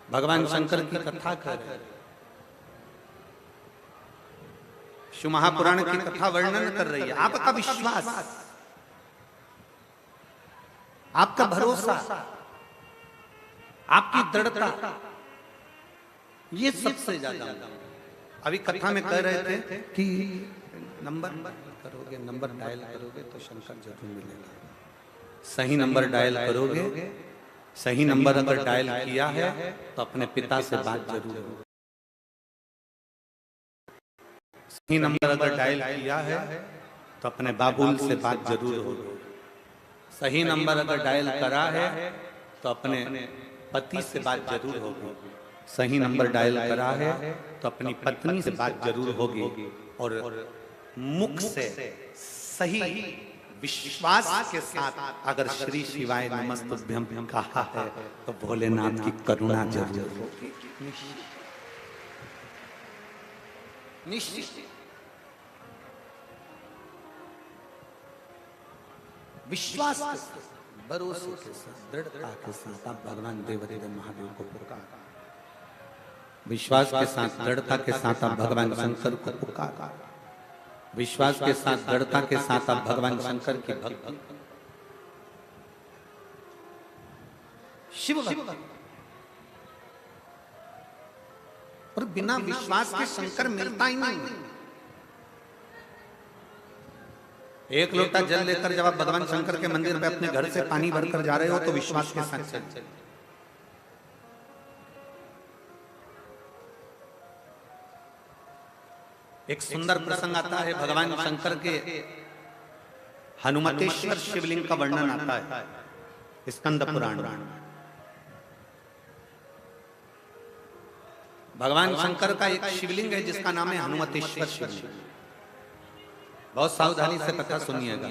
भगवान शंकर की कथा कर रहे हैं, शिव महापुराण की कथा वर्णन कर रही है। आपका विश्वास, आपका भरोसा, आपकी दृढ़ता, ये सबसे ज्यादा। अभी कथा में कह रहे थे कि नंबर करोगे, नंबर डायल करोगे तो शंकर जरूर मिलेगा। सही नंबर डायल करोगे, सही नंबर अगर डायल किया है तो अपने पिता से बात जरूर होगी। सही नंबर अगर डायल किया है तो अपने बाबुल से बात जरूर होगी। सही नंबर अगर डायल करा है तो अपने पति से बात जरूर होगी। सही नंबर डायल करा है तो अपनी पत्नी से बात जरूर होगी। और मुख से सही विश्वास के साथ अगर श्री शिवाय नमस्तुभ्यं कहा है तो भोलेनाथ की करुणा जरूर होगी। निश्चित विश्वास के साथ, भरोसे के साथ, दृढ़ता के साथ आप भगवान देवदेव महादेव को पुकार। विश्वास के साथ, दृढ़ता के साथ आप भगवान शंकर को पुकार। विश्वास के साथ, दृढ़ता के साथ आप भगवान शंकर की भक्ति, शिव भक्ति। और बिना विश्वास के शंकर मिलता ही नहीं। एक लोटा जल लेकर जब आप भगवान शंकर के मंदिर पे अपने घर से पानी भरकर जा रहे हो तो विश्वास के साथ चल। एक सुंदर प्रसंग आता है भगवान शंकर के हनुमतेश्वर शिवलिंग का वर्णन आता है स्कंद पुराण। भगवान शंकर का एक शिवलिंग है जिसका नाम है हनुमतेश्वर शिवलिंग। बहुत सावधानी से कथा सुनिएगा।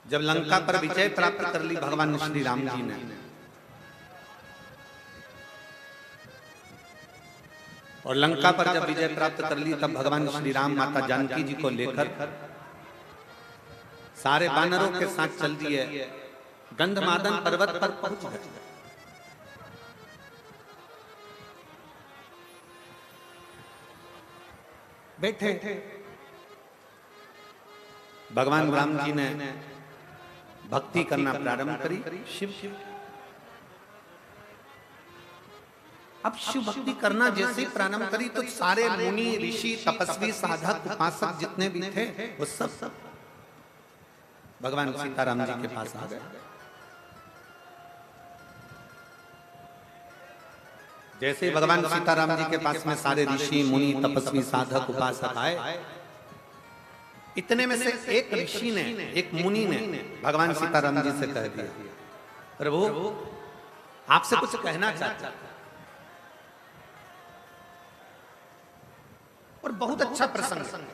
जब लंका पर विजय प्राप्त कर ली भगवान श्री राम जी ने, और लंका पर जब विजय प्राप्त कर ली तब भगवान श्री राम माता जानकी जी को लेकर सारे वानरों के साथ चल दिए, गंधमादन पर्वत पर पहुंच गए। बैठे भगवान राम जी ने भक्ति करना प्रारंभ करी शिव। अब शिव भक्ति करना जैसे प्रारंभ करी तो सारे मुनि ऋषि तपस्वी साधक उपासक जितने भी थे वो सब भगवान सीताराम जी के पास आ गए। जैसे ही भगवान सीताराम जी के पास में सारे ऋषि मुनि तपस्वी साधक उपासक आए, इतने में से एक ऋषि ने, एक मुनि ने भगवान सीताराम जी से कह दिया, प्रभु आपसे कुछ कहना चाहता है। और बहुत अच्छा प्रसंग है।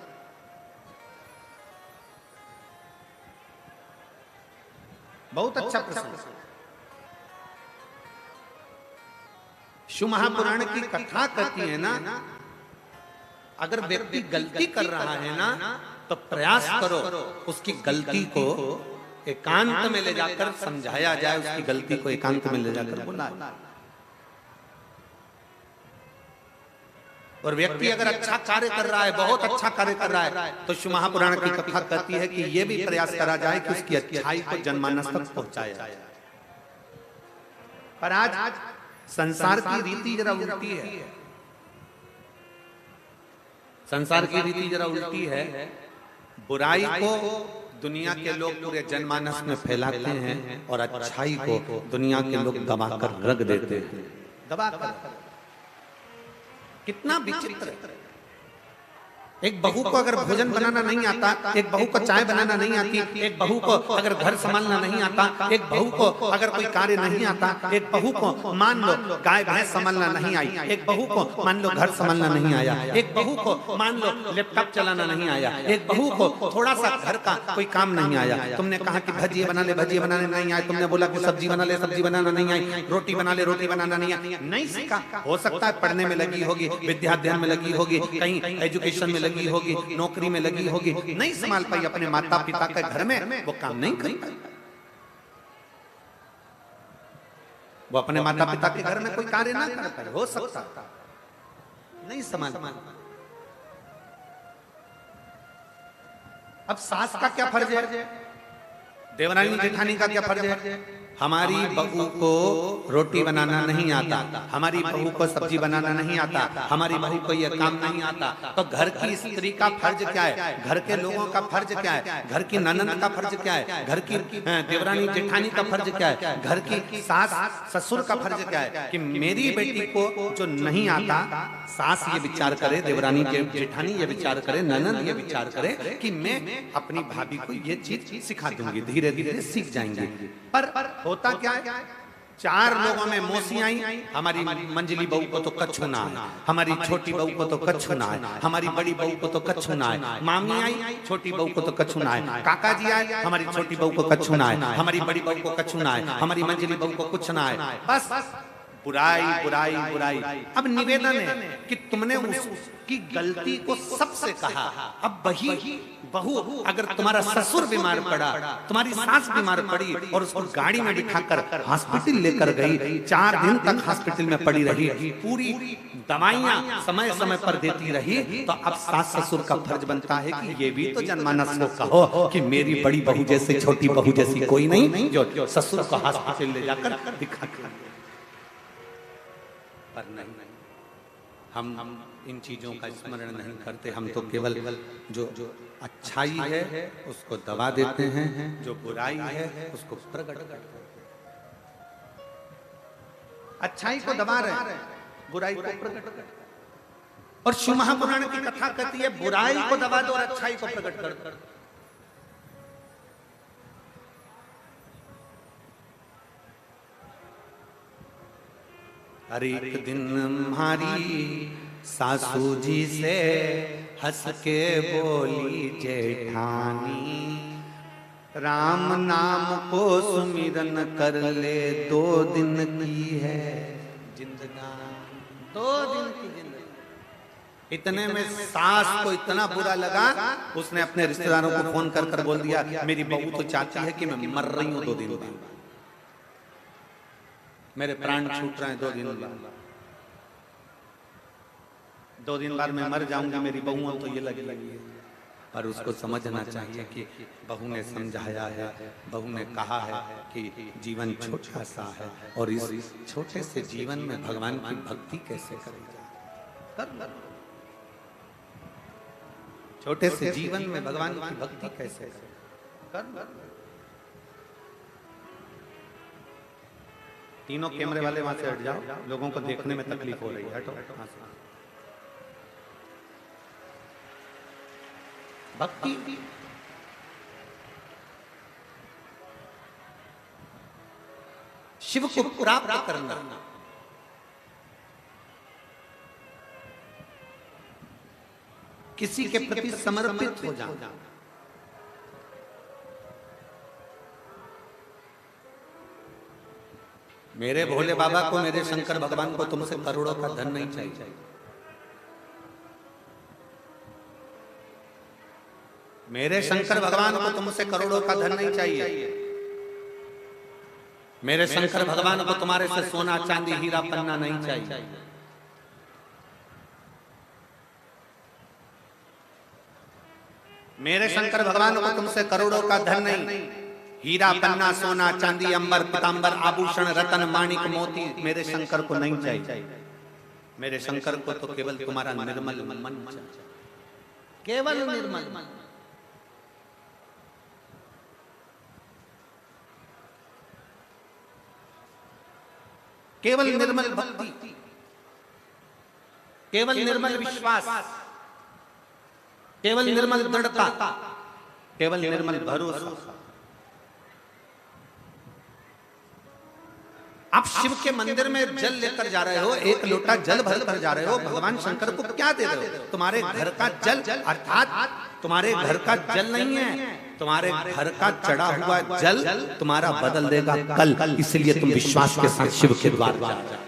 बहुत अच्छा प्रसंग। शिव महापुराण की कथा कहती है ना, अगर व्यक्ति गलती कर रहा है ना तो प्रयास करो उसकी गलती को एकांत में ले जाकर समझाया जाए, उसकी गलती को एकांत में ले जाकर बुलाया। और व्यक्ति अगर अच्छा कार्य कर रहा है, बहुत अच्छा कार्य कर रहा है, तो शिव महापुराण की कथा कहती है कि यह भी प्रयास करा जाए कि उसकी अच्छाई को जनमानस तक पहुंचाया जाए। पर आज संसार की रीति जरा उल्टी है। संसार की रीति जरा उल्टी है। बुराई को दुनिया के लोग पूरे जनमानस में फैलाते हैं और अच्छाई को दुनिया के लोग दबाकर रख देते हैं। दबाकर। कितना विचित्र है। एक बहू को अगर भोजन बनाना नहीं आता, एक बहू को चाय बनाना नहीं आती, एक बहू को अगर घर संभालना नहीं आता, एक बहू को अगर कोई कार्य नहीं आता, एक बहू को मान लो गाय भैंस संभालना नहीं आई, एक बहू को मान लो घर संभालना नहीं आया, एक बहू को मान लो लैपटॉप चलाना नहीं आया, एक बहू को थोड़ा सा घर का कोई काम नहीं आया। तुमने कहा कि भजिए बना ले, भजिए बनाने नहीं आए। तुमने बोला कि सब्जी बना ले, सब्जी बनाना नहीं आई। रोटी बना ले, रोटी बनाना नहीं आई। नहीं सीखा। हो सकता है पढ़ने में लगी होगी, विद्याध्ययन में लगी होगी, कहीं एजुकेशन में लगी होगी, नौकरी में लगी होगी, नहीं संभाल पाई अपने माता पिता के घर में, वो काम नहीं कर पाई। वो अपने माता पिता के घर में कोई कार्य ना कर पाए, हो सकता नहीं संभाल पाए। अब सास का क्या फर्ज है, देवरानी जेठानी का क्या फर्ज है? हमारी बहू को रोटी बनाना नहीं आता, हमारी बहू को सब्जी बनाना नहीं आता, हमारी बहू को यह काम नहीं आता, तो घर की स्त्री का फर्ज क्या है, घर के लोगों का फर्ज क्या है, घर की ननद का फर्ज क्या है, घर की देवरानी जेठानी का फर्ज क्या है, घर की सास ससुर का फर्ज क्या है कि मेरी बेटी को जो नहीं आता, सास ये विचार करे, देवरानी जेठानी ये विचार करे, ननद ये विचार करे कि मैं अपनी भाभी को ये चीज सिखा दूंगी, धीरे धीरे सीख जाएंगे। पर होता क्या है, चार लोगों में मौसी आई, हमारी मंजली बहू को तो कच्छू ना है, हमारी छोटी बहू को तो कच्छू ना है, हमारी बड़ी बहू को तो कच्छू ना है, मामी आई छोटी बहू को तो कच्छू ना है, काका जी आए हमारी छोटी बहू को कच्छू ना है, हमारी बड़ी बहू को कच्छू ना है, हमारी मंजली बहू को कुछ ना है। बस बुराई बुराई बुराई। अब निवेदन है कि तुमने उसकी गलती को सबसे कहा, अब वही बहू अगर तुम्हारा ससुर बीमार पड़ा, तुम्हारी सास बीमार पड़ी और उसको गाड़ी में बिठाकर हॉस्पिटल लेकर गई, 4 दिन तक हॉस्पिटल में पड़ी रही, पूरी दवाइयां समय समय पर देती रही, तो अब सास ससुर का फर्ज बनता है कि ये भी तो जनमानस को कहो कि मेरी बड़ी बहू जैसे छोटी बहू जैसी कोई नहीं जो ससुर को हॉस्पिटल ले जाकर दिखा। पर नहीं, हम इन चीजों का स्मरण नहीं करते, हम तो केवल जो अच्छाई है उसको दबा देते हैं, जो बुराई है उसको प्रकट करते हैं। अच्छाई को दबा रहे, बुराई को प्रकट कर। और शिव महापुराण की कथा कहती है बुराई को दबा दो और अच्छाई को प्रकट कर दो। हर एक दिन हमारी सासू जी से हंस के बोली जेठानी, राम नाम को सुमिरन कर ले, 2 दिन की है जिंदगानी, 2 दिन की जिंदगी। इतने में सास को इतना बुरा लगा, उसने अपने रिश्तेदारों को फोन कर कर बोल दिया मेरी बहू तो चाहती है कि मैं मर रही हूं 2 दिन बाद, मेरे प्राण छूट रहे हैं 2 दिन बाद, 2 दिन बाद मैं मर जाऊंगी, मेरी बहू तो ये लगी है। पर उसको समझना चाहिए कि बहू ने समझाया है, बहू ने कहा है कि जीवन छोटा सा है और इस छोटे से जीवन में भगवान की भक्ति कैसे करेगा, छोटे से जीवन में भगवान की भक्ति कैसे कर। तीनों कैमरे वाले वहां से हट जाओ, लोगों को देखने में तकलीफ हो रही है, हटो। भक्ति शिव को प्राप्त करना, किसी के प्रति समर्पित हो जाना। मेरे भोले बाबा को, मेरे शंकर भगवान को तुमसे करोड़ों का धन नहीं चाहिए, मेरे शंकर भगवान को तुमसे करोड़ों का धन नहीं चाहिए, मेरे शंकर भगवान को तुम्हारे से सोना चांदी हीरा पन्ना नहीं चाहिए, मेरे शंकर भगवान को तुमसे करोड़ों का धन नहीं, हीरा पन्ना सोना चांदी अंबर पीतांबर आभूषण रतन माणिक मोती मेरे शंकर को नहीं चाहिए। मेरे शंकर को तो केवल तुम्हारा निर्मल मन चाहिए, केवल निर्मल मन। केवल निर्मल भक्ति, केवल निर्मल विश्वास, केवल निर्मल दृढ़ता, केवल निर्मल भरोसा। आप शिव के मंदिर में जल लेकर जा रहे हो, 1 लोटा जल भर कर जा रहे हो, भगवान शंकर को क्या दे रहे हो? तुम्हारे घर का जल, अर्थात तुम्हारे घर का जल नहीं है, तुम्हारे घर का चढ़ा हुआ जल तुम्हारा बदल देगा कल। इसलिए तुम विश्वास के साथ शिव के द्वार जा।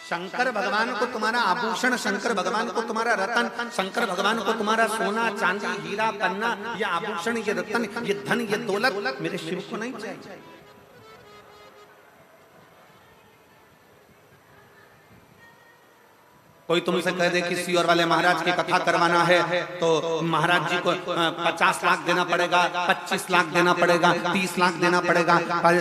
शंकर भगवान को तुम्हारा आभूषण, शंकर भगवान को तुम्हारा रतन, शंकर भगवान को तुम्हारा सोना चांदी हीरा पन्ना, ये आभूषण, ये रतन, ये धन, ये दौलत मेरे शिव को नहीं चाहिए। कोई तुमसे कह दे कि सीहोर वाले महाराज की कथा करवाना है तो महाराज जी को 50 लाख देना पड़ेगा, 25 लाख देना पड़ेगा, 30 लाख देना पड़ेगा,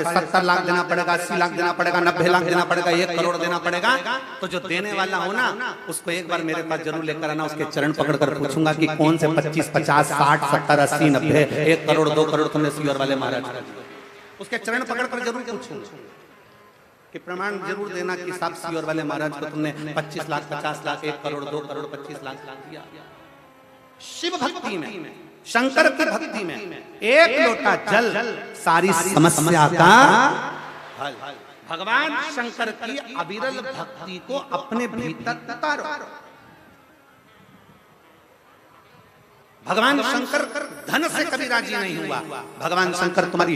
70 लाख देना पड़ेगा, 80 लाख देना पड़ेगा, 90 लाख देना पड़ेगा, 1 करोड़ देना पड़ेगा, तो जो देने वाला हो ना उसको एक बार मेरे पास जरूर लेकर आना। उसके चरण पकड़कर पूछूंगा कि कौन से 25, 50, 60, 70, 80, 90, 1 करोड़ 2 करोड़ तुमने सीहोर वाले महाराज, उसके चरण पकड़कर जरूर पूछूंगा कि प्रमाण जरूर देना कि साहब सीहोर वाले महाराज को तुमने 25 लाख, 50 लाख, 1 करोड़ 2 करोड़ 25 लाख दिया। शिव भक्ति में, शंकर की भक्ति में एक लोटा जल सारी समस्या का हल। भगवान शंकर की अविरल भक्ति को अपने भीतर उतारो। भगवान शंकर धन से कभी राजी नहीं हुआ, भगवान शंकर तुम्हारी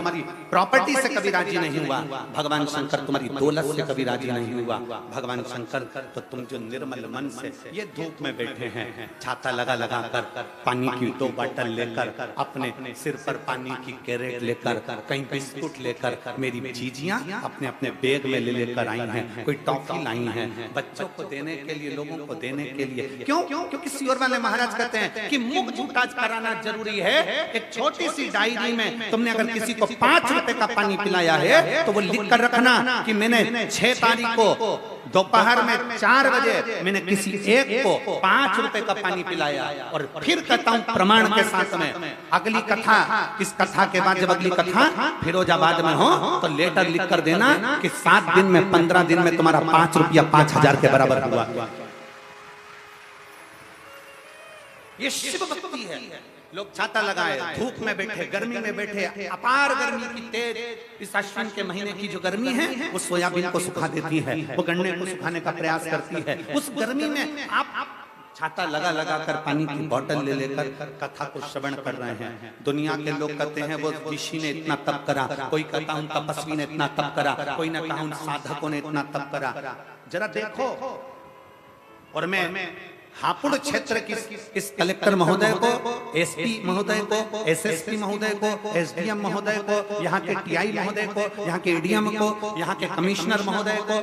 प्रॉपर्टी से कभी राजी नहीं हुआ, भगवान शंकर तुम्हारी दौलत से कभी राजी नहीं हुआ। भगवान शंकर तो तुम जो निर्मल मन से ये धूप में बैठे हैं, छाता लगा लगा कर, पानी की 2 बॉटल लेकर, अपने सिर पर पानी की कैरेट लेकर, कहीं बिस्कुट लेकर, मेरी जीजियां अपने अपने बैग में ले लेकर आई हैं, कोई टॉफी लाई है बच्चों को देने के लिए, लोगों को देने के लिए। क्यों? क्योंकि सीहोर वाले महाराज कहते हैं कि मुख झूठा कराना जरूरी है। एक छोटी सी डायरी में तुमने अगर किसी को 5 रुपए का पानी पिलाया है तो वो लिख कर रखना कि मैंने 6 तारीख को दोपहर में 4 बजे मैंने किसी एक को 5 रुपए का पानी पिलाया। और फिर कहता हूं प्रमाण के साथ में, अगली कथा, इस कथा के बाद जब अगली कथा फिरोजाबाद में हो तो लेटर लिख कर देना कि 7 दिन में, 15 दिन में तुम्हारा 5 रुपया 5,000 के बराबर हुआ। ये शिव भक्ति है। लोग छाता लगाए, धूप में बैठे, गर्मी में बैठे, अपार गर्मी की तेज, इस अश्विन के महीने की जो गर्मी है वो सोयाबीन को सुखा देती है, वो गन्ने को सुखाने का प्रयास करती है। उस गर्मी में आप छाता लगा लगा कर पानी की बोतल ले लेकर कथा को श्रवण कर रहे हैं। दुनिया के लोग कहते हैं वो ऋषि ने इतना तप करा, कोई कहता उन तपस्वी ने इतना तप करा, कोई न कहा उन साधकों ने इतना तप करा। जरा देखो। और मैं हापुड़ क्षेत्र की इस कलेक्टर महोदय को, एसपी महोदय को, एसएसपी महोदय को, एसडीएम महोदय को, यहाँ के टीआई महोदय को, यहाँ के एडीएम को, यहाँ के कमिश्नर महोदय को,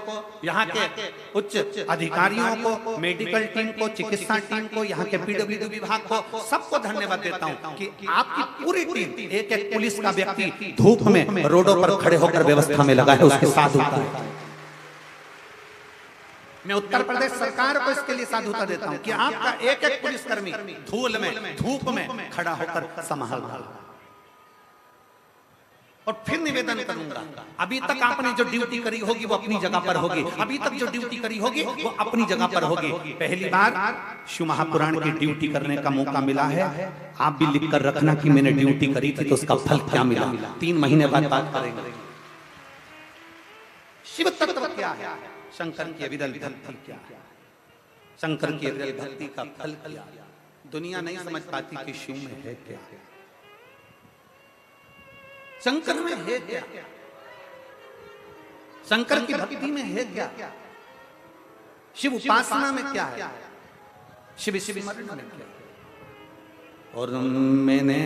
यहाँ के उच्च अधिकारियों को, मेडिकल टीम को, चिकित्सा टीम को, यहाँ के पीडब्ल्यूडी विभाग को, सबको धन्यवाद देता हूँ कि आपकी पूरी टीम, एक एक पुलिस का व्यक्ति धूप में रोडों पर खड़े होकर व्यवस्था में लगा है, उसके साथ होता है। मैं उत्तर प्रदेश सरकार को इसके लिए साधुता देता हूं कि आपका एक एक पुलिसकर्मी धूल में, धूप में खड़ा होकर संभाल रहा। और फिर निवेदन करूंगा, अभी तक आपने जो ड्यूटी करी होगी वो अपनी जगह पर होगी, अभी तक जो ड्यूटी करी होगी वो अपनी जगह पर होगी। पहली बार शिव महापुराण की ड्यूटी करने का मौका मिला है। आप भी लिख कर रखना कि मैंने ड्यूटी करी थी तो उसका फल क्या मिला। 3 महीने बाद बात करेंगे। शिव तत्व क्या है, शंकर की अविरल भक्ति क्या है, शंकर की अविरल भक्ति का फल क्या है। दुनिया नहीं समझ पाती कि शिव में है क्या, शंकर में है क्या, शंकर की भक्ति में है क्या, शिव उपासना में क्या है, शिव स्मरण में क्या है। और मैंने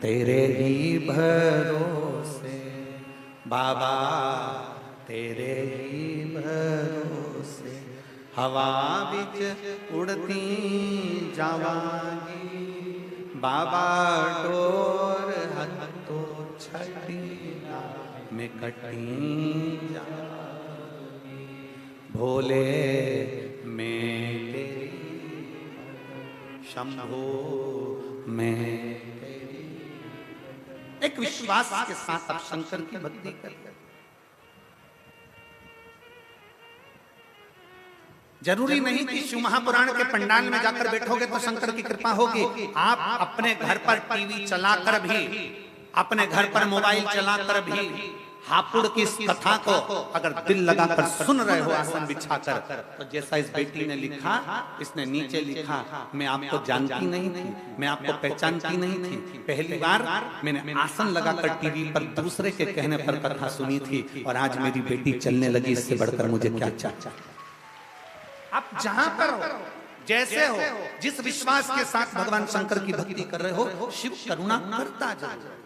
तेरे ही भरोसे बाबा, तेरे ही भरोसे हवा विच उड़ती जावांगी, बाबा डोर हथो छठी में कटी जावांगी, भोले मैं तेरी, शंभो मैं तेरी। एक विश्वास के साथ आप शंकर की भक्ति करिए। जरूरी नहीं कि शिव महापुराण के पंडाल में जाकर बैठोगे तो शंकर की कृपा होगी। आप अपने घर पर टीवी चलाकर भी, अपने घर पर मोबाइल चलाकर भी हापुड़ की इस कथा को अगर दिल लगाकर सुन रहे हो आसन बिछाकर, तो जैसा इस बेटी ने लिखा, इसने नीचे लिखा, मैं आपको जानती नहीं थी, मैं आपको पहचानती नहीं थी, पहली बार मैंने आसन लगाकर टीवी पर दूसरे के कहने पर कथा सुनी थी और आज मेरी बेटी चलने लगी, इससे बढ़कर मुझे क्या चाहिए। आप जहां पर हो, जैसे हो, जिस विश्वास के साथ भगवान शंकर की भक्ति कर रहे हो, शिव करुणा करता जरूर।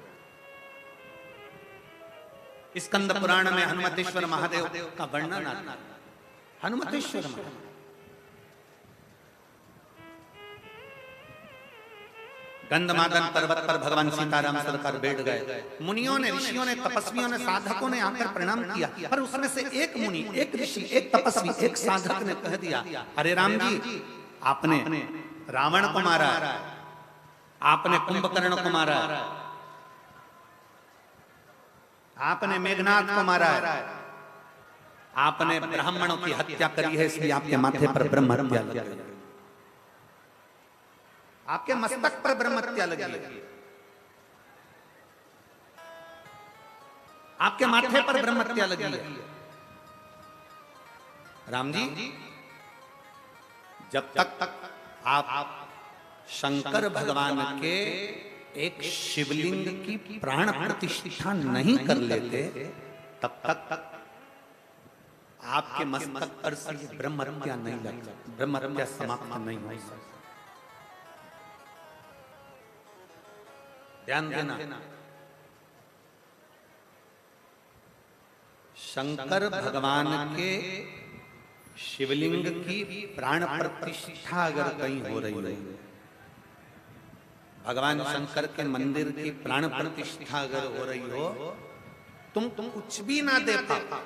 स्कंद पुराण में हनुमतेश्वर महादेव का वर्णन आता है। हनुमतेश्वर महादेव गंधमादन पर्वत पर भगवान सीताराम सरकार बैठ गए। मुनियों ने, ऋषियों ने, तपस्वियों ने, साधकों ने आकर प्रणाम किया, पर उसमें से एक मुनि, एक ऋषि, एक तपस्वी, एक साधक ने कह दिया, अरे राम जी, आपने रावण को मारा, आपने कुंभकर्ण को मारा, आपने मेघनाथ को मारा, आपने ब्राह्मणों की हत्या करी है, इसलिए आपके माथे पर ब्रह्म हत्या लगी है, आपके मस्तक पर ब्रह्म हत्या लगी है, आपके माथे पर ब्रह्म हत्या लगी है। राम जी, जब तक आप शंकर भगवान के एक शिवलिंग की प्राण प्रतिष्ठा नहीं कर लेते, तब तक आपके मस्तक पर से ब्रह्म हत्या नहीं लगती, ब्रह्म हत्या समाप्त नहीं हो सकती। ध्यान देना, शंकर भगवान के शिवलिंग की प्राण प्रतिष्ठा अगर कहीं हो रही है, भगवान शंकर के मंदिर की प्राण प्रतिष्ठा अगर हो रही हो, तुम कुछ भी ना दे पाओ,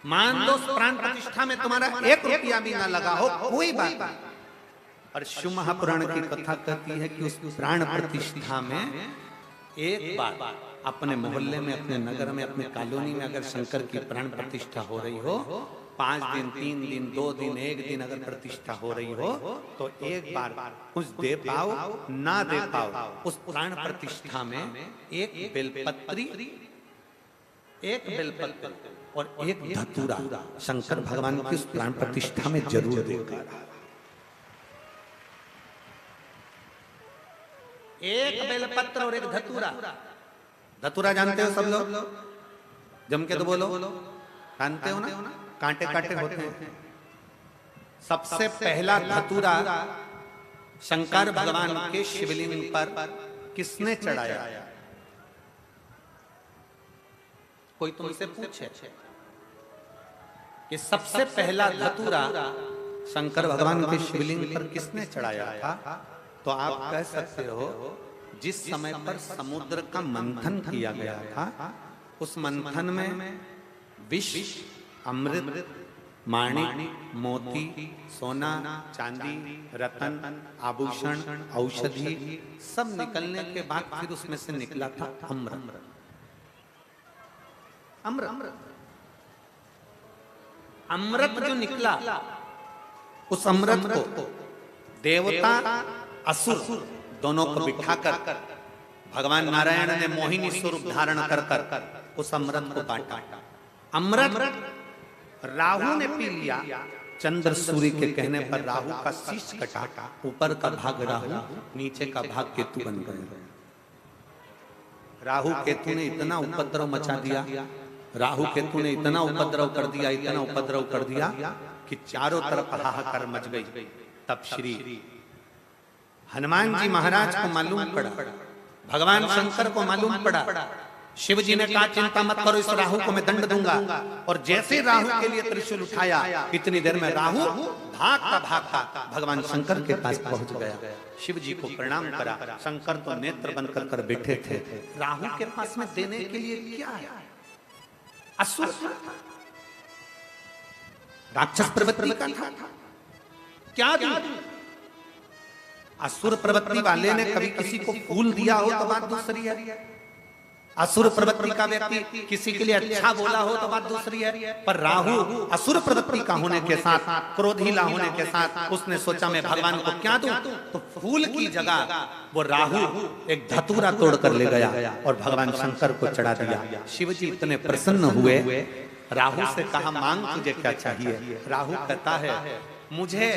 मान लो प्राण प्रतिष्ठा में तुम्हारा 1 रुपया भी ना लगा हो, कोई बात नहीं, और शिव महापुराण की कथा कहती है कि उस प्राण प्रतिष्ठा में एक बार अपने मोहल्ले में, अपने नगर में, अपने कॉलोनी में अगर शंकर की प्राण प्रतिष्ठा हो रही हो, 5 दिन, 3 दिन, 2 दिन, 1 दिन अगर प्रतिष्ठा हो रही हो, तो एक बार कुछ दे पाओ ना दे पाओ, उस प्राण प्रतिष्ठा में एक बेलपत्री, एक बेलपत्र और एक धतूरा शंकर भगवान की उस प्राण प्रतिष्ठा में जरूर देगा। एक बेलपत्र और एक धतूरा। धतूरा जानते हो सब लोग? जम के तो बोलो, जानते हो ना? कांटे कांटे होते हैं। सबसे पहला धतूरा शंकर भगवान के शिवलिंग पर किसने चढ़ाया? कोई तुमसे पूछे कि सबसे पहला धतूरा शंकर भगवान के शिवलिंग पर किसने चढ़ाया था, तो आप कह सकते हो जिस समय पर समुद्र का मंथन किया गया था, उस मंथन में विष, अमृत, माणिक, मोती, सोना, चांदी, रतन, आभूषण, औषधि सब निकलने के बाद फिर उसमें से निकला था अमृत। अमृत जो निकला, उस अमृत को देवता असुर दोनों को बिठाकर भगवान नारायण ने मोहिनी स्वरूप धारण कर उस अमृत को बांटा। अमृत राहु ने पी लिया। चंद्र सूर्य के कहने पर राहु का शीश कटा, ऊपर का भाग राहु, नीचे का भाग केतु बन गए। राहु केतु ने इतना उपद्रव मचा दिया, राहु केतु ने इतना उपद्रव कर दिया, इतना उपद्रव कर दिया कि चारों तरफ हाहाकार मच गई। तब श्री हनुमान जी महाराज को मालूम पड़ा, भगवान शंकर को मालूम पड़ा। शिव जी ने कहा चिंता मत करो, इस राहु को मैं दंड दूंगा। और जैसे राहु के लिए त्रिशूल उठाया, इतनी देर में राहु भागता भगवान शंकर के पास पहुंच गया। शिव जी को प्रणाम करा। शंकर तो नेत्र बंद कर बैठे थे। राहु के पास में देने के लिए क्या है? असुर राक्षस प्रवृत्ति का था, क्या दी? असुर प्रवृत्ति वाले ने कभी किसी को फूल दिया हो तो बात दूसरी है, असुर प्रवृत्ति का व्यक्ति किसी के लिए अच्छा बोला हो तो बात दूसरी है। पर राहु असुर प्रवृत्ति का होने के साथ, क्रोधीला होने के साथ उसने सोचा मैं भगवान को क्या दूं, तो फूल की जगह वो राहु एक धतूरा तोड़ कर ले गया और भगवान शंकर को चढ़ा दिया। शिव जी इतने प्रसन्न हुए, राहु से कहा मांग तुझे क्या चाहिए? राहु कहता है मुझे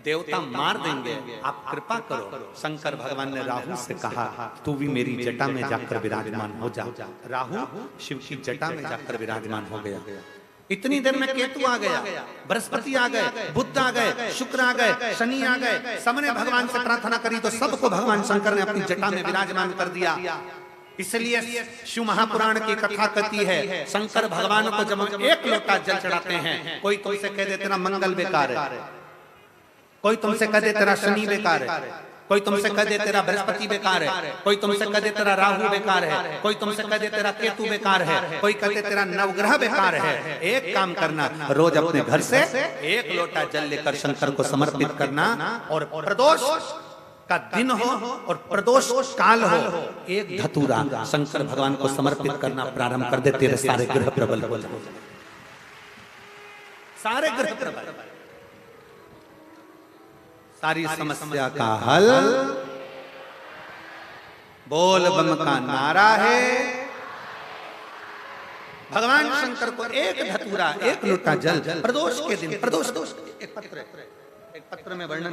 देवता मार देंगे, आप कृपा करो। शंकर भगवान ने राहु से कहा तू भी मेरी जटा में जाकर विराजमान हो जा। राहु शिव की जटा में जाकर विराजमान हो गया। इतनी देर में केतु आ गया, बृहस्पति आ गए, बुध आ गए, शुक्र आ गए, शनि आ गए। सबने भगवान से प्रार्थना करी तो सबको भगवान शंकर ने अपनी जटा में विराजमान कर दिया। इसलिए शिव महापुराण की कथा कहती है शंकर भगवान को जब हम एक लोटा जल चढ़ाते हैं, कोई तुमसे कह दे तेरा मंगल बेकार है, कोई तुमसे कह दे तेरा शनि बेकार है, कोई तुमसे कह दे तेरा बृहस्पति बेकार है, कोई तुमसे कह दे तेरा राहु बेकार है, कोई तुमसे कह दे तेरा केतु बेकार है, कोई कहते तेरा नवग्रह बेकार है। एक काम करना, रोज अपने घर से एक लोटा जल लेकर शंकर को समर्पित करना, और प्रदोष का दिन हो और प्रदोष काल हो, एक धतूरा शंकर भगवान को समर्पित करना प्रारंभ कर दे, तेरे सारे ग्रह प्रबल हो जाए, सारे ग्रह प्रबल, सारी समस्या का हल बोल बम का नारा है। भगवान शंकर को एक धतूरा, एक लोटा जल प्रदोष के दिन, प्रदोष एक पत्र में वर्णन,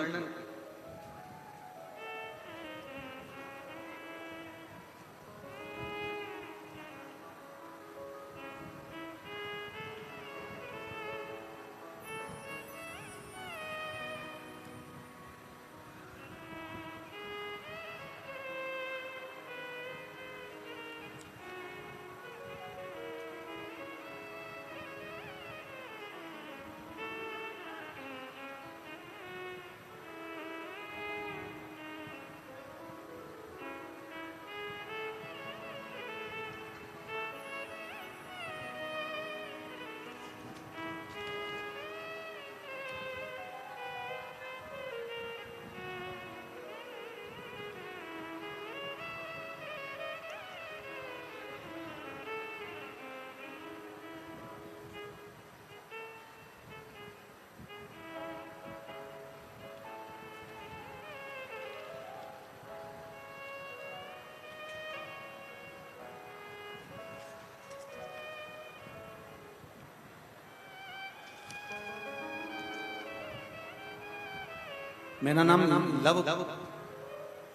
मेरा नाम लव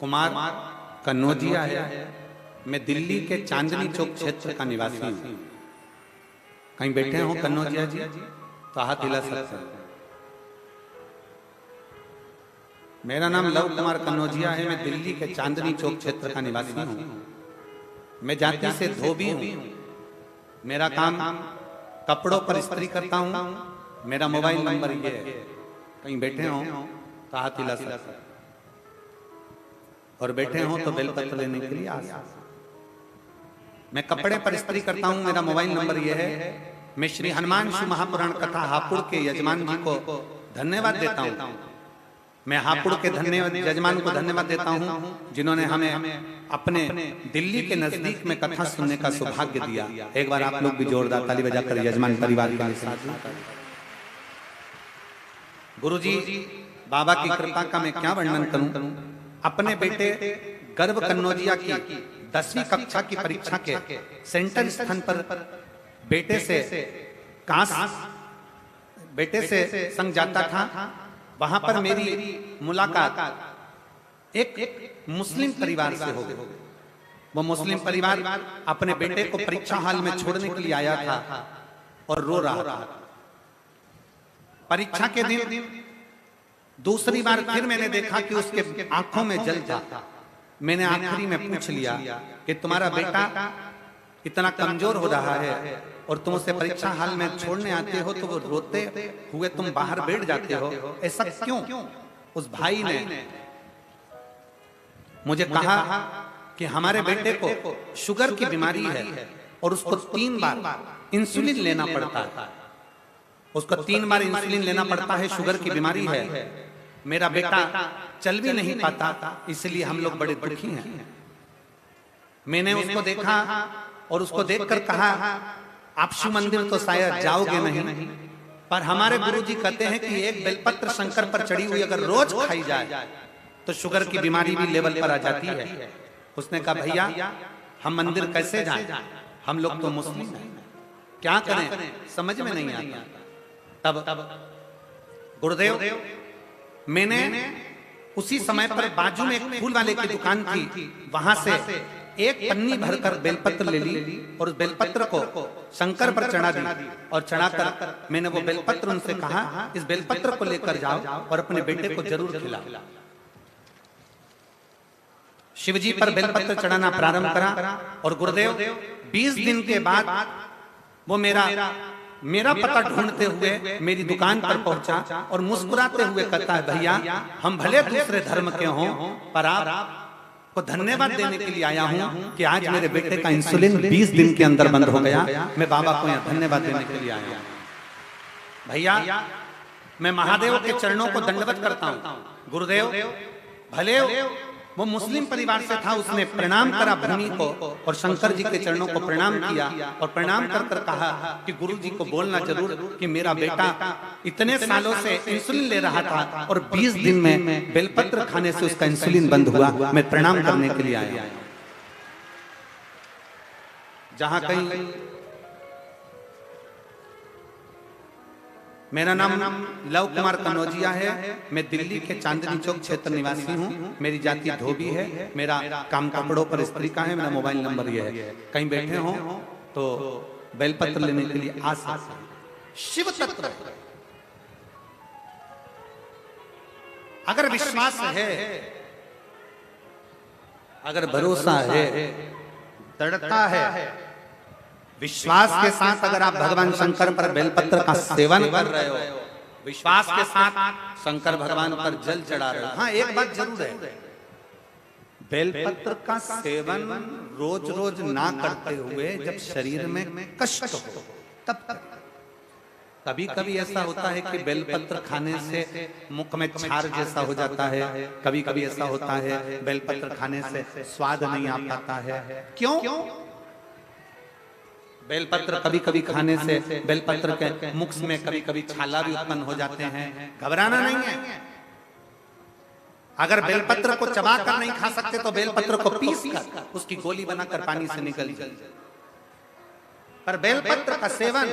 कुमार कन्नौजिया है। मैं दिल्ली के चांदनी चौक क्षेत्र का निवासी हूँ। कहीं बैठे हो कन्नौजिया जी तो हाथ हिला सकते हैं। मेरा नाम लव कुमार कन्नौजिया है। मैं दिल्ली के चांदनी चौक क्षेत्र का निवासी हूँ। मैं जाति से धोबी हूँ। मेरा काम कपड़ों पर इस्त्री करता हूँ। मेरा मोबाइल नंबर ये है। कहीं बैठे हो तो हाथ हिला सकते हैं और बैठे हो तो बेलपत्र लेने के लिए आ सकते हैं। मैं कपड़े पर इस्त्री करता हूँ। मेरा मोबाइल नंबर ये है। मैं श्री हनुमान शिव महापुराण कथा हापुड़ के यजमान जी को धन्यवाद देता हूँ। मैं हापुड़ के यजमान को धन्यवाद देता हूँ जिन्होंने हमें अपने दिल्ली के नजदीक में कथा सुनने का सौभाग्य दिया। एक बार आप लोग भी जोरदार ताली बजाकर यजमान परिवार के साथ। गुरु जी बाबा की कृपा का मैं क्या वर्णन करूं। अपने बेटे गर्भ कन्नौजिया की 10वीं कक्षा की परीक्षा के सेंटर स्थान पर बेटे से संग जाता था। वहां पर मेरी मुलाकात एक मुस्लिम परिवार से हो गई। वो मुस्लिम परिवार अपने बेटे को परीक्षा हॉल में छोड़ने के लिए आया था और रो रहा था। परीक्षा के दिन दूसरी बार फिर मैंने देखा कि उसके आंखों में जल था। मैंने आखिरी में पूछ लिया कि तुम्हारा बेटा इतना कमजोर हो रहा है और तुम उसे परीक्षा हॉल में छोड़ने आते हो तो वो रोते हुए तुम बाहर बैठ जाते हो, ऐसा क्यों? उस भाई ने मुझे कहा कि हमारे बेटे को शुगर की बीमारी है और उसको 3 बार इंसुलिन लेना पड़ता है। उसको 3 बार इंसुलिन लेना पड़ता है, शुगर की बीमारी है। मेरा बेटा चल भी नहीं पाता, इसलिए हम लोग बड़े दुखी हैं। मैंने उसको देखा और उसको देखकर कहा आप शिव मंदिर तो शायद जाओगे नहीं, पर हमारे गुरुजी कहते हैं कि एक बेलपत्र शंकर पर चढ़ी हुई अगर रोज खाई जाए तो शुगर की बीमारी भी लेवल पर आ जाती है। उसने कहा भैया हम मंदिर कैसे जाएं? हम लोग तो मुस्लिम हैं, क्या करें समझ में नहीं आता। तब गुरुदेव मैंने उसी समय पर बाजू में एक फूल वाले की दुकान थी, वहां से एक पन्नी भरकर बेलपत्र ले ली और उस बेलपत्र को शंकर पर चढ़ा दी। और चढ़ाकर मैंने वो बेलपत्र उनसे कहा इस बेलपत्र को लेकर जाओ और अपने बेटे को जरूर खिलाओ। शिवजी पर बेलपत्र चढ़ाना प्रारंभ करा और गुरुदेव 20 दिन के बाद वो मेरा मेरा पता ढूंढते हुए मेरी दुकान पर पहुंचा और मुस्कुराते हुए कहता है, भैया हम भले दूसरे धर्म के हों पर आप को धन्यवाद देने के लिए आया हूं कि आज मेरे बेटे का इंसुलिन 20 दिन के अंदर बंद हो गया। मैं बाबा को यहाँ धन्यवाद देने के लिए आया हूं। भैया मैं महादेव के चरणों को दंडवत करता हूं। गुरुदेव भले वो मुस्लिम परिवार से था, उसने प्रणाम करा भूमि को और शंकर जी के चरणों को प्रणाम किया और प्रणाम कर कर कहा कि गुरु जी को बोलना जरूर कि मेरा बेटा इतने सालों से इंसुलिन ले रहा था और 20 दिन में बेलपत्र खाने से उसका इंसुलिन बंद हुआ। मैं प्रणाम करने के लिए आया। जहां कहीं मेरा नाम लव कुमार कनौजिया है, मैं दिल्ली के चांदनी चौक क्षेत्र निवासी हूँ। मेरी जाति धोबी है, मेरा काम कपड़ों पर स्त्री का है, मेरा मोबाइल नंबर ये है। कहीं बैठे हो तो बेलपत्र लेने के लिए आ सकते हैं। शिव तत्व अगर विश्वास है, अगर भरोसा है, दृढ़ता है, विश्वास के साथ अगर आप भगवान शंकर पर बेलपत्र का सेवन कर रहे हो, विश्वास के साथ शंकर भगवान पर जल चढ़ा रहे हो। हाँ एक बात जरूर है, बेलपत्र का सेवन रोज रोज ना करते हुए जब शरीर में कष्ट हो तब कभी कभी ऐसा होता है कि बेलपत्र खाने से मुख में छार जैसा हो जाता है, कभी कभी ऐसा होता है बेलपत्र खाने से स्वाद नहीं आ पाता है। क्यों? बेलपत्र कभी कभी खाने से बेलपत्र के मुख में कभी कभी छाला भी उत्पन्न हो जाते हैं। घबराना नहीं है। अगर बेलपत्र को चबाकर नहीं खा सकते तो बेलपत्र को पीस कर उसकी गोली बनाकर पानी से निकल जाए। पर बेलपत्र का सेवन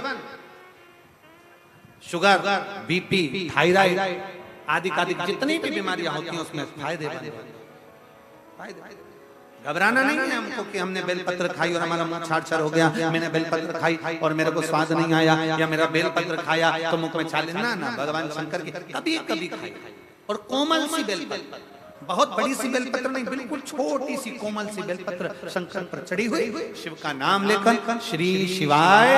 शुगर, बीपी, थायराइड आदि आदि जितनी भी बीमारियां होती हैं उसमें फायदे। घबराना नहीं है हमको कि हमने बेलपत्र खाई और हमारा मुंह छाड़ हो गया, मैंने बेलपत्र खाई और मेरे को स्वाद नहीं आया, या मेरा बेलपत्र खाया तो मुख में छाले। ना, भगवान शंकर की कभी कभी खाई और कोमल सी बेलपत्र, बहुत बड़ी सी बेलपत्र नहीं, बिल्कुल छोटी सी कोमल सी बेलपत्र शंकर पर चढ़ी हुई, शिव का नाम लेकर श्री शिवाय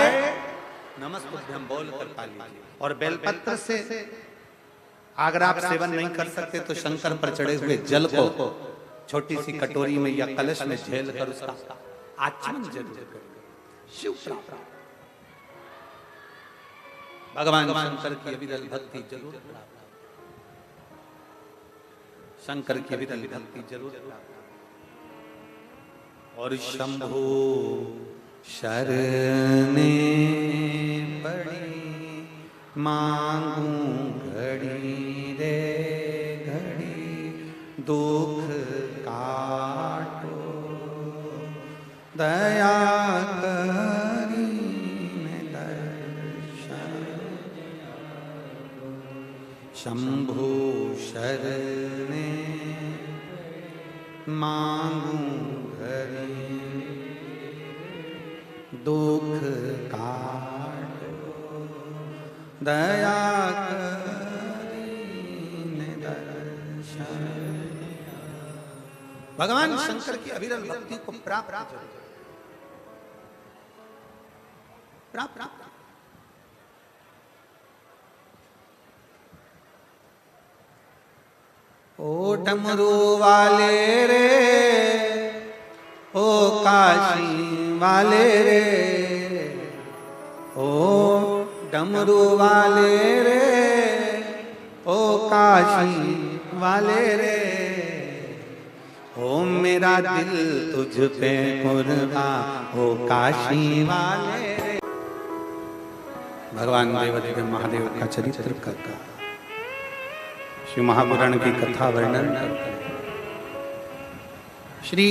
नमस्तुभ्यं बोल कर पा लीजिए। और बेलपत्र से अगर आप सेवन नहीं कर सकते तो शंकर पर चढ़े हुए जल को छोटी सी कटोरी में या कलश में झेल कर उसका आचमन जरूर करें। शिव प्राप्त भगवान शंकर की अविरल भक्ति जरूर प्राप्त, शंकर की अविरल भक्ति जरूर प्राप्त। और शंभो शरणे पड़ी मांगू घड़ी रे घड़ी दुख काटो दया करी दर्शन। शंभु शरणे मांगू घड़ी दुख काटो दया करी दर्शन। भगवान शंकर की अविरल भक्ति को प्राप्त ओ डमरू वाले रे, ओ काशी वाले रे, ओ डमरू वाले रे, ओ काशी वाले रे, ओ मेरा दिल तुझ पे कुर्बान ओ काशी वाले रे। भगवान देवाधिदेव महादेव का चरित्र करता शिव महापुराण की कथा वर्णन करता श्री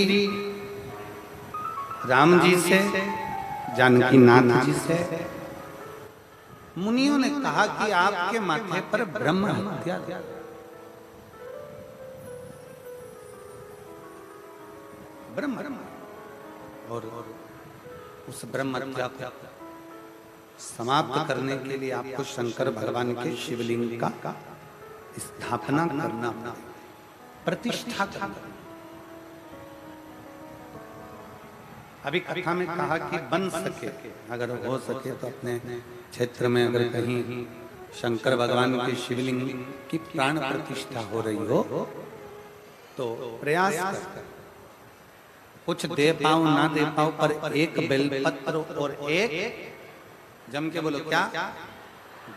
राम जी से जानकी नाथ जी से मुनियों ने कहा कि आपके माथे पर ब्रह्म हत्या ब्रह्म और उस ब्रह्म हत्या को समाप्त करने के लिए आपको शंकर भगवान के शिवलिंग का स्थापना करना, प्रतिष्ठा करना। अभी कथा में कहा कि बन सके, अगर हो सके तो अपने क्षेत्र में अगर कहीं शंकर भगवान के शिवलिंग की प्राण प्रतिष्ठा हो रही हो तो प्रयास कर, कुछ दे पाऊं ना दे पाऊं पर एक बेलपत्र और एक जम के बोलो क्या,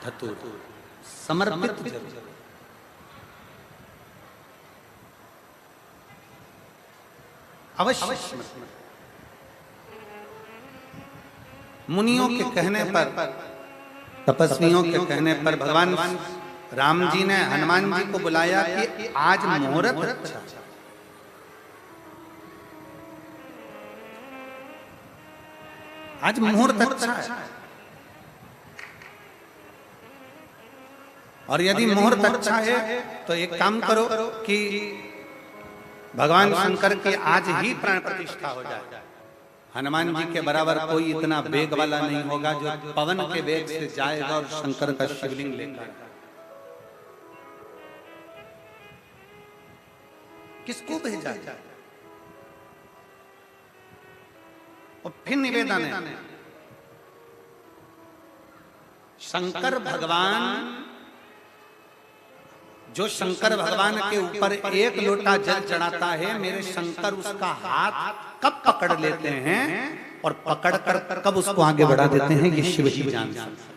धतूर समर्पित जरूर। अवश्य मुनियों के कहने पर, तपस्वियों के कहने पर भगवान राम जी ने हनुमान जी को बुलाया कि आज मुहूर्त अच्छा, आज मुहूर्त अच्छा है, और यदि मुहूर्त अच्छा है तो एक काम करो कि भगवान शंकर की आज ही प्राण प्रतिष्ठा हो जाए। हनुमान जी के बराबर कोई इतना वेग वाला नहीं होगा जो पवन के वेग से जाएगा और शंकर का शिवलिंग लेकर। किसको भेजा जाए? और फिर निवेदन है, शंकर भगवान, जो शंकर भगवान के ऊपर एक लोटा जल चढ़ाता है, मेरे शंकर उसका हाथ कब पकड़ लेते हैं और पकड़कर कब उसको आगे बढ़ा देते हैं, ये शिव ही जानते हैं।